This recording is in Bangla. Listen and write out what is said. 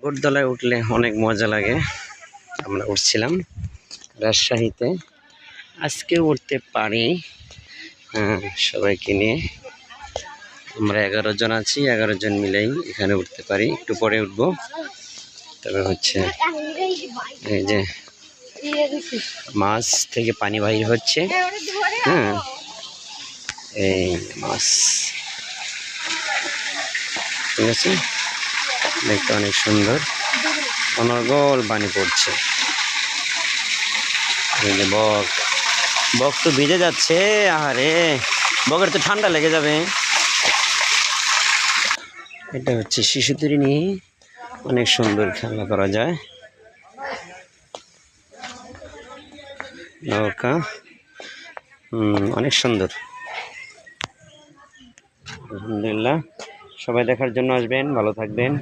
নাগরদোলায় উঠলে অনেক মজা লাগে। আমরা উঠছিলাম রাজশাহীতে, আজকেও উঠতে পারি। সবাইকে নিয়ে আমরা 11 জন আছি, 11 জন মিলেই এখানে উঠতে পারি। একটু পরে উঠবো। তবে হচ্ছে এই যে মাছ থেকে পানি বাহির হচ্ছে। এই মাছ, ঠিক আছে, দেখতে অনেক সুন্দর, অনর্গল পানি পড়ছে। এই যে বক, বক তো ভিজে যাচ্ছে। আরে বকের তো ঠান্ডা লেগে যাবে। এটা হচ্ছে শিশুদের নিয়ে অনেক সুন্দর খেলা করা যায়। নৌকা অনেক সুন্দর। আলহামদুলিল্লাহ, সবাই দেখার জন্য আসবেন, ভালো থাকবেন।